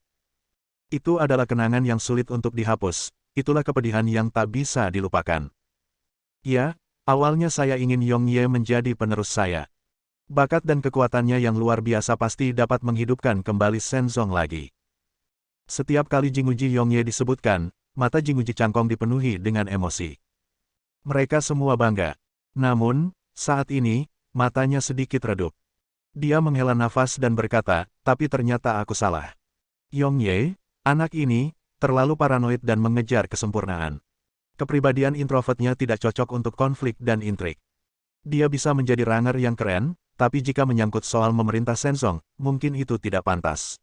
Itu adalah kenangan yang sulit untuk dihapus, itulah kepedihan yang tak bisa dilupakan. Ya, awalnya saya ingin Yong Ye menjadi penerus saya. Bakat dan kekuatannya yang luar biasa pasti dapat menghidupkan kembali Shenzong lagi. Setiap kali Jinguji Yong Ye disebutkan, mata Jinguji Changkong dipenuhi dengan emosi. Mereka semua bangga. Namun, saat ini, matanya sedikit redup. Dia menghela nafas dan berkata, tapi ternyata aku salah. Yong Ye, anak ini, terlalu paranoid dan mengejar kesempurnaan. Kepribadian introvertnya tidak cocok untuk konflik dan intrik. Dia bisa menjadi ranger yang keren, tapi jika menyangkut soal memerintah Shenzong, mungkin itu tidak pantas.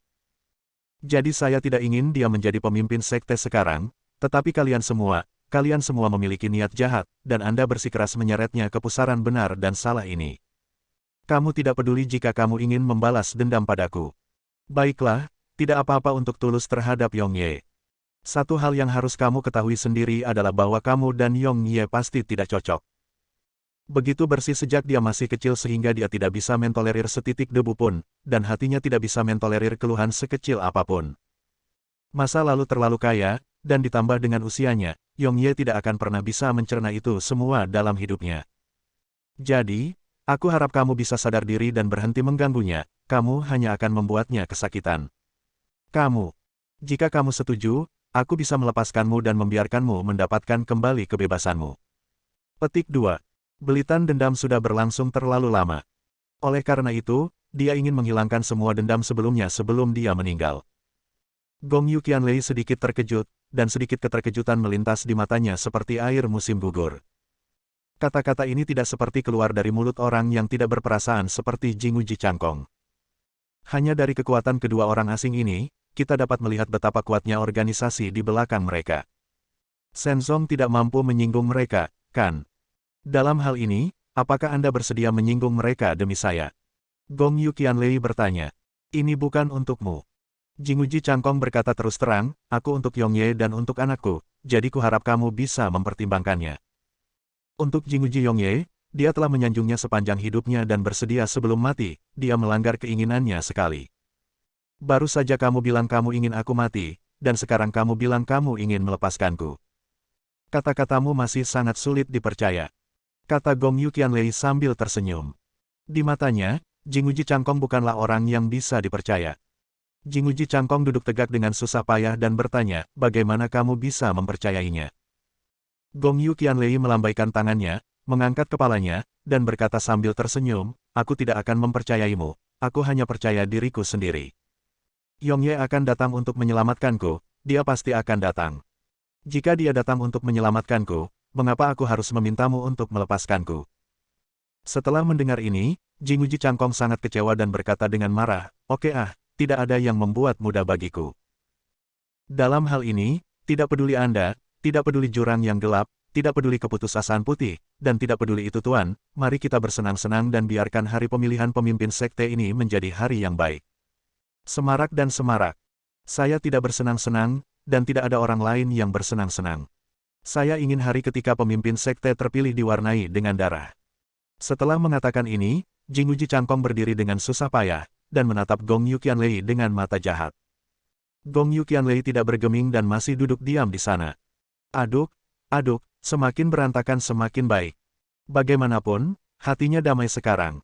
Jadi saya tidak ingin dia menjadi pemimpin sekte sekarang, tetapi kalian semua memiliki niat jahat, dan Anda bersikeras menyeretnya ke pusaran benar dan salah ini. Kamu tidak peduli jika kamu ingin membalas dendam padaku. Baiklah, tidak apa-apa untuk tulus terhadap Yong Ye. Satu hal yang harus kamu ketahui sendiri adalah bahwa kamu dan Yong Ye pasti tidak cocok. Begitu bersih sejak dia masih kecil sehingga dia tidak bisa mentolerir setitik debu pun, dan hatinya tidak bisa mentolerir keluhan sekecil apapun. Masa lalu terlalu kaya, dan ditambah dengan usianya, Yong Ye tidak akan pernah bisa mencerna itu semua dalam hidupnya. Jadi, aku harap kamu bisa sadar diri dan berhenti mengganggunya, kamu hanya akan membuatnya kesakitan. Jika kamu setuju, aku bisa melepaskanmu dan membiarkanmu mendapatkan kembali kebebasanmu. Petik 2. Belitan dendam sudah berlangsung terlalu lama. Oleh karena itu, dia ingin menghilangkan semua dendam sebelumnya sebelum dia meninggal. Gong Yuqianlei sedikit terkejut, dan sedikit keterkejutan melintas di matanya seperti air musim gugur. Kata-kata ini tidak seperti keluar dari mulut orang yang tidak berperasaan seperti Jinguji Changkong. Hanya dari kekuatan kedua orang asing ini, kita dapat melihat betapa kuatnya organisasi di belakang mereka. Shenzong tidak mampu menyinggung mereka, kan? Dalam hal ini, apakah Anda bersedia menyinggung mereka demi saya? Gong Yuqianlei bertanya. Ini bukan untukmu. Jinguji Changkong berkata terus terang, aku untuk Yong Ye dan untuk anakku, jadi kuharap kamu bisa mempertimbangkannya. Untuk Jinguji Yong Ye, dia telah menyanjungnya sepanjang hidupnya dan bersedia sebelum mati, dia melanggar keinginannya sekali. Baru saja kamu bilang kamu ingin aku mati, dan sekarang kamu bilang kamu ingin melepaskanku. Kata-katamu masih sangat sulit dipercaya. Kata Gong Yuqianlei sambil tersenyum. Di matanya, Jinguji Changkong bukanlah orang yang bisa dipercaya. Jinguji Changkong duduk tegak dengan susah payah dan bertanya, bagaimana kamu bisa mempercayainya? Gong Yuqianlei melambaikan tangannya, mengangkat kepalanya, dan berkata sambil tersenyum, aku tidak akan mempercayaimu, aku hanya percaya diriku sendiri. Yong Ye akan datang untuk menyelamatkanku, dia pasti akan datang. Jika dia datang untuk menyelamatkanku, mengapa aku harus memintamu untuk melepaskanku? Setelah mendengar ini, Jinguji Changkong sangat kecewa dan berkata dengan marah, oke tidak ada yang membuat mudah bagiku. Dalam hal ini, tidak peduli Anda, tidak peduli jurang yang gelap, tidak peduli keputusasaan putih, dan tidak peduli itu Tuan, mari kita bersenang-senang dan biarkan hari pemilihan pemimpin sekte ini menjadi hari yang baik. Semarak dan semarak. Saya tidak bersenang-senang, dan tidak ada orang lain yang bersenang-senang. Saya ingin hari ketika pemimpin sekte terpilih diwarnai dengan darah. Setelah mengatakan ini, Jinguji Changkong berdiri dengan susah payah, dan menatap Gong Yuqianlei dengan mata jahat. Gong Yuqianlei tidak bergeming dan masih duduk diam di sana. Aduk, semakin berantakan semakin baik. Bagaimanapun, hatinya damai sekarang.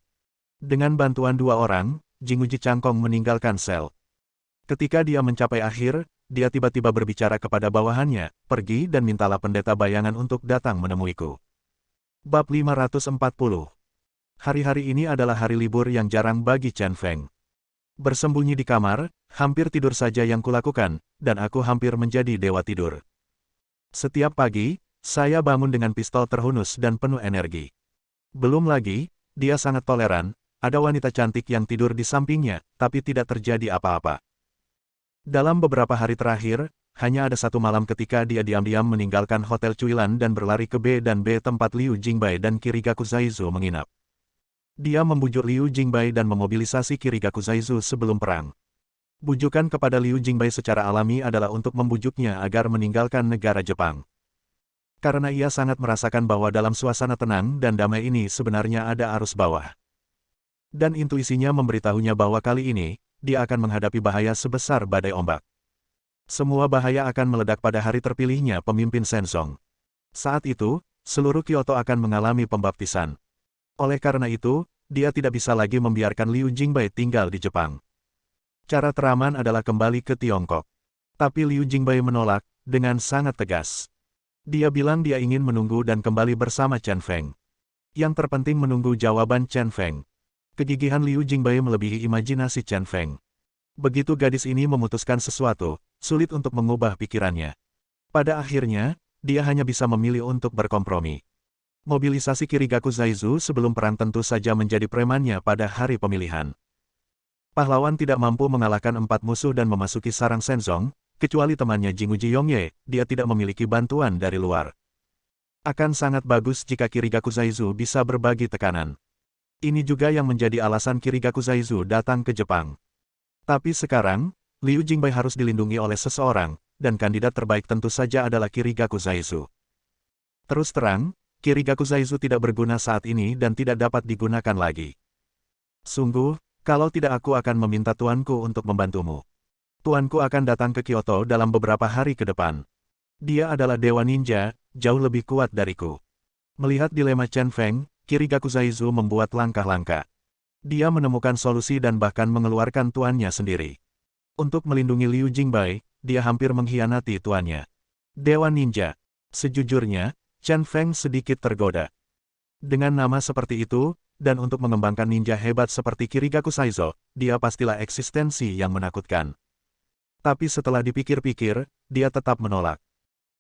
Dengan bantuan dua orang, Jinguji Changkong meninggalkan sel. Ketika dia mencapai akhir, dia tiba-tiba berbicara kepada bawahannya, pergi dan mintalah pendeta bayangan untuk datang menemuiku. Bab 540 Hari-hari ini adalah hari libur yang jarang bagi Chen Feng. Bersembunyi di kamar, hampir tidur saja yang kulakukan, dan aku hampir menjadi dewa tidur. Setiap pagi, saya bangun dengan pistol terhunus dan penuh energi. Belum lagi, dia sangat toleran, ada wanita cantik yang tidur di sampingnya, tapi tidak terjadi apa-apa. Dalam beberapa hari terakhir, hanya ada satu malam ketika dia diam-diam meninggalkan Hotel Cuilan dan berlari ke B dan B tempat Liu Jingbai dan Kirigaku Zaizu menginap. Dia membujuk Liu Jingbai dan memobilisasi Kirigaku Zaizu sebelum perang. Bujukan kepada Liu Jingbai secara alami adalah untuk membujuknya agar meninggalkan negara Jepang. Karena ia sangat merasakan bahwa dalam suasana tenang dan damai ini sebenarnya ada arus bawah. Dan intuisinya memberitahunya bahwa kali ini, dia akan menghadapi bahaya sebesar badai ombak. Semua bahaya akan meledak pada hari terpilihnya pemimpin Shenzong. Saat itu, seluruh Kyoto akan mengalami pembaptisan. Oleh karena itu, dia tidak bisa lagi membiarkan Liu Jingbai tinggal di Jepang. Cara teraman adalah kembali ke Tiongkok. Tapi Liu Jingbai menolak, dengan sangat tegas. Dia bilang dia ingin menunggu dan kembali bersama Chen Feng. Yang terpenting menunggu jawaban Chen Feng. Kegigihan Liu Jingbai melebihi imajinasi Chen Feng. Begitu gadis ini memutuskan sesuatu, sulit untuk mengubah pikirannya. Pada akhirnya, dia hanya bisa memilih untuk berkompromi. Mobilisasi Kirigaku Zaizu sebelum perang tentu saja menjadi premannya pada hari pemilihan. Pahlawan tidak mampu mengalahkan 4 musuh dan memasuki sarang Shenzong, kecuali temannya Jinguji Yongye, dia tidak memiliki bantuan dari luar. Akan sangat bagus jika Kirigaku Zaizu bisa berbagi tekanan. Ini juga yang menjadi alasan Kirigaku Zaizu datang ke Jepang. Tapi sekarang, Liu Jingbai harus dilindungi oleh seseorang, dan kandidat terbaik tentu saja adalah Kirigaku Zaizu. Terus terang, Kirigaku Zaizu tidak berguna saat ini dan tidak dapat digunakan lagi. Sungguh, kalau tidak aku akan meminta tuanku untuk membantumu. Tuanku akan datang ke Kyoto dalam beberapa hari ke depan. Dia adalah dewa ninja, jauh lebih kuat dariku. Melihat dilema Chen Feng, Kirigaku Zaizu membuat langkah-langkah. Dia menemukan solusi dan bahkan mengeluarkan tuannya sendiri. Untuk melindungi Liu Jingbai, dia hampir mengkhianati tuannya. Dewa Ninja. Sejujurnya, Chen Feng sedikit tergoda. Dengan nama seperti itu, dan untuk mengembangkan ninja hebat seperti Kirigaku Zaizu, dia pastilah eksistensi yang menakutkan. Tapi setelah dipikir-pikir, dia tetap menolak.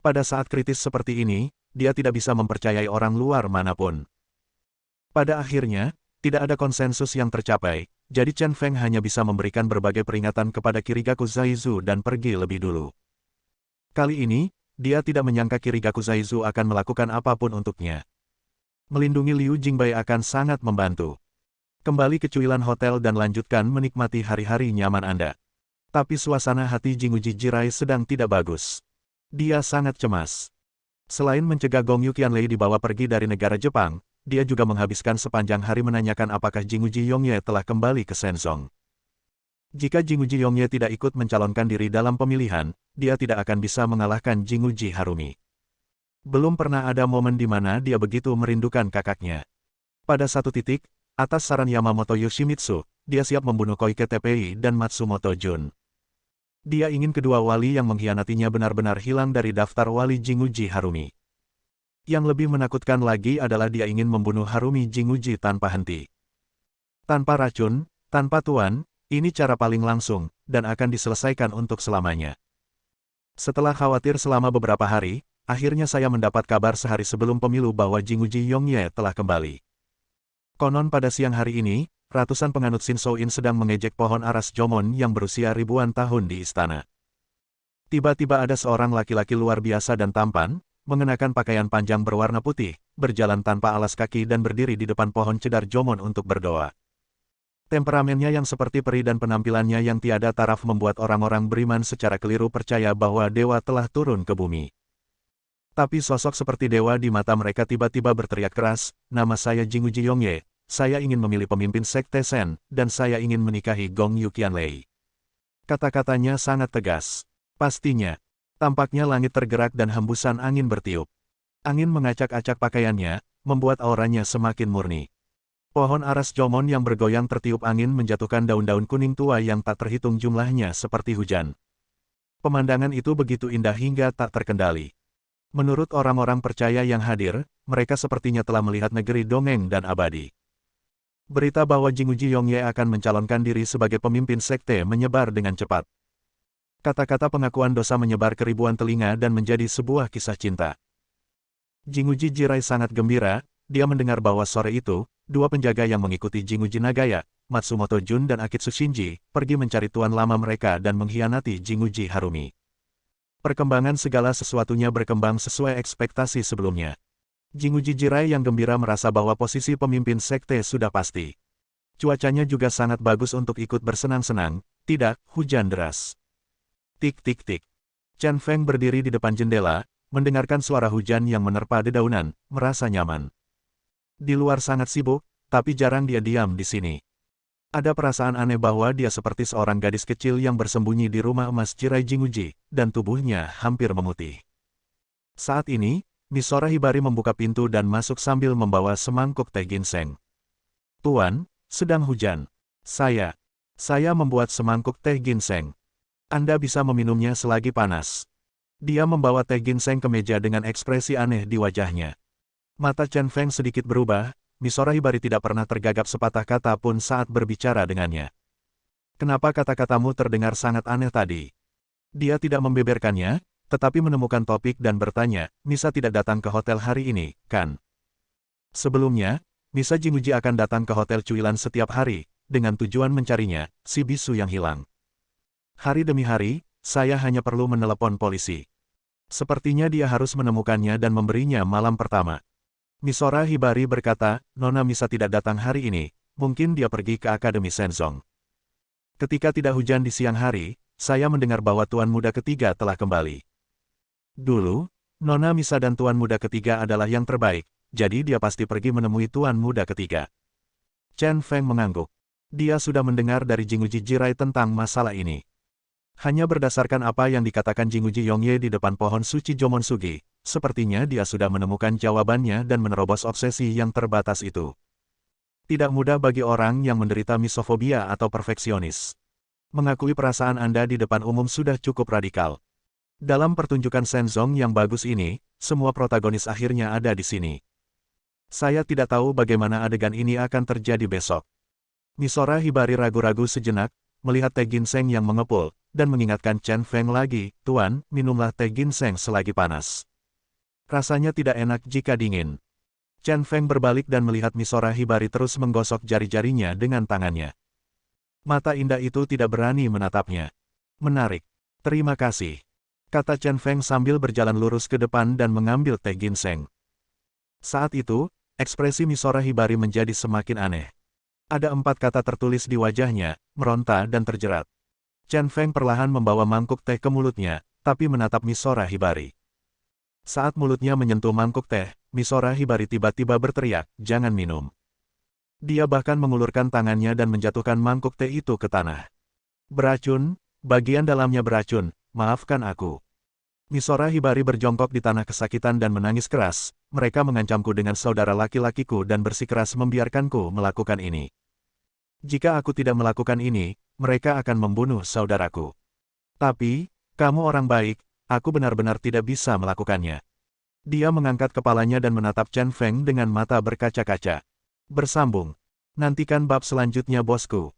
Pada saat kritis seperti ini, dia tidak bisa mempercayai orang luar manapun. Pada akhirnya, tidak ada konsensus yang tercapai, jadi Chen Feng hanya bisa memberikan berbagai peringatan kepada Kirigaku Zaizu dan pergi lebih dulu. Kali ini, dia tidak menyangka Kirigaku Zaizu akan melakukan apapun untuknya. Melindungi Liu Jingbai akan sangat membantu. Kembali ke Cuilan Hotel dan lanjutkan menikmati hari-hari nyaman Anda. Tapi suasana hati Jinguji Jirai sedang tidak bagus. Dia sangat cemas. Selain mencegah Gong Yuqianlei dibawa pergi dari negara Jepang, dia juga menghabiskan sepanjang hari menanyakan apakah Jinguji Yongye telah kembali ke Shenzong. Jika Jinguji Yongye tidak ikut mencalonkan diri dalam pemilihan, dia tidak akan bisa mengalahkan Jinguji Harumi. Belum pernah ada momen di mana dia begitu merindukan kakaknya. Pada satu titik, atas saran Yamamoto Yoshimitsu, dia siap membunuh Koike Teppei dan Matsumoto Jun. Dia ingin kedua wali yang mengkhianatinya benar-benar hilang dari daftar wali Jinguji Harumi. Yang lebih menakutkan lagi adalah dia ingin membunuh Harumi Jinguji tanpa henti. Tanpa racun, tanpa tuan, ini cara paling langsung, dan akan diselesaikan untuk selamanya. Setelah khawatir selama beberapa hari, akhirnya saya mendapat kabar sehari sebelum pemilu bahwa Jinguji Yongye telah kembali. Konon pada siang hari ini, ratusan penganut Shinsoin sedang mengejek pohon aras Jomon yang berusia ribuan tahun di istana. Tiba-tiba ada seorang laki-laki luar biasa dan tampan, mengenakan pakaian panjang berwarna putih, berjalan tanpa alas kaki dan berdiri di depan pohon cedar Jomon untuk berdoa. Temperamennya yang seperti peri dan penampilannya yang tiada taraf membuat orang-orang beriman secara keliru percaya bahwa dewa telah turun ke bumi. Tapi sosok seperti dewa di mata mereka tiba-tiba berteriak keras, "Nama saya Jinguji Yongye, saya ingin memilih pemimpin Sekte Shen, dan saya ingin menikahi Gong Yuqianlei." Kata-katanya sangat tegas. Pastinya. Tampaknya langit tergerak dan hembusan angin bertiup. Angin mengacak-acak pakaiannya, membuat auranya semakin murni. Pohon aras Jomon yang bergoyang tertiup angin menjatuhkan daun-daun kuning tua yang tak terhitung jumlahnya seperti hujan. Pemandangan itu begitu indah hingga tak terkendali. Menurut orang-orang percaya yang hadir, mereka sepertinya telah melihat negeri dongeng dan abadi. Berita bahwa Jinguji Yongye akan mencalonkan diri sebagai pemimpin sekte menyebar dengan cepat. Kata-kata pengakuan dosa menyebar ke ribuan telinga dan menjadi sebuah kisah cinta. Jinguji Jirai sangat gembira, dia mendengar bahwa sore itu, dua penjaga yang mengikuti Jinguji Nagaya, Matsumoto Jun dan Akitsu Shinji, pergi mencari tuan lama mereka dan mengkhianati Jinguji Harumi. Perkembangan segala sesuatunya berkembang sesuai ekspektasi sebelumnya. Jinguji Jirai yang gembira merasa bahwa posisi pemimpin sekte sudah pasti. Cuacanya juga sangat bagus untuk ikut bersenang-senang, tidak hujan deras. Tik tik tik. Chen Feng berdiri di depan jendela, mendengarkan suara hujan yang menerpa dedaunan, merasa nyaman. Di luar sangat sibuk, tapi jarang dia diam di sini. Ada perasaan aneh bahwa dia seperti seorang gadis kecil yang bersembunyi di rumah emas Jirai Jinguji, dan tubuhnya hampir memutih. Saat ini, Misora Hibari membuka pintu dan masuk sambil membawa semangkuk teh ginseng. Tuan, sedang hujan. Saya membuat semangkuk teh ginseng. Anda bisa meminumnya selagi panas. Dia membawa teh ginseng ke meja dengan ekspresi aneh di wajahnya. Mata Chen Feng sedikit berubah, Misora Hibari tidak pernah tergagap sepatah kata pun saat berbicara dengannya. Kenapa kata-katamu terdengar sangat aneh tadi? Dia tidak membeberkannya, tetapi menemukan topik dan bertanya, Misa tidak datang ke hotel hari ini, kan? Sebelumnya, Misa Jinguji akan datang ke hotel Cuilan setiap hari, dengan tujuan mencarinya, si bisu yang hilang. Hari demi hari, saya hanya perlu menelepon polisi. Sepertinya dia harus menemukannya dan memberinya malam pertama. Misora Hibari berkata, Nona Misa tidak datang hari ini, mungkin dia pergi ke Akademi Senzong. Ketika tidak hujan di siang hari, saya mendengar bahwa Tuan Muda Ketiga telah kembali. Dulu, Nona Misa dan Tuan Muda Ketiga adalah yang terbaik, jadi dia pasti pergi menemui Tuan Muda Ketiga. Chen Feng mengangguk. Dia sudah mendengar dari Jinguji Jirai tentang masalah ini. Hanya berdasarkan apa yang dikatakan Jinguji Yongye di depan pohon suci Jomonsugi, sepertinya dia sudah menemukan jawabannya dan menerobos obsesi yang terbatas itu. Tidak mudah bagi orang yang menderita misofobia atau perfeksionis. Mengakui perasaan Anda di depan umum sudah cukup radikal. Dalam pertunjukan Senzong yang bagus ini, semua protagonis akhirnya ada di sini. Saya tidak tahu bagaimana adegan ini akan terjadi besok. Misora Hibari ragu-ragu sejenak, melihat teh ginseng yang mengepul, dan mengingatkan Chen Feng lagi, Tuan, minumlah teh ginseng selagi panas. Rasanya tidak enak jika dingin. Chen Feng berbalik dan melihat Misora Hibari terus menggosok jari-jarinya dengan tangannya. Mata indah itu tidak berani menatapnya. Menarik. Terima kasih, kata Chen Feng sambil berjalan lurus ke depan dan mengambil teh ginseng. Saat itu, ekspresi Misora Hibari menjadi semakin aneh. Ada 4 kata tertulis di wajahnya, meronta dan terjerat. Chen Feng perlahan membawa mangkuk teh ke mulutnya, tapi menatap Misora Hibari. Saat mulutnya menyentuh mangkuk teh, Misora Hibari tiba-tiba berteriak, jangan minum. Dia bahkan mengulurkan tangannya dan menjatuhkan mangkuk teh itu ke tanah. Beracun, bagian dalamnya beracun, maafkan aku. Misora Hibari berjongkok di tanah kesakitan dan menangis keras, mereka mengancamku dengan saudara laki-lakiku dan bersikeras membiarkanku melakukan ini. Jika aku tidak melakukan ini, mereka akan membunuh saudaraku. Tapi, kamu orang baik, aku benar-benar tidak bisa melakukannya. Dia mengangkat kepalanya dan menatap Chen Feng dengan mata berkaca-kaca. Bersambung. Nantikan bab selanjutnya bosku.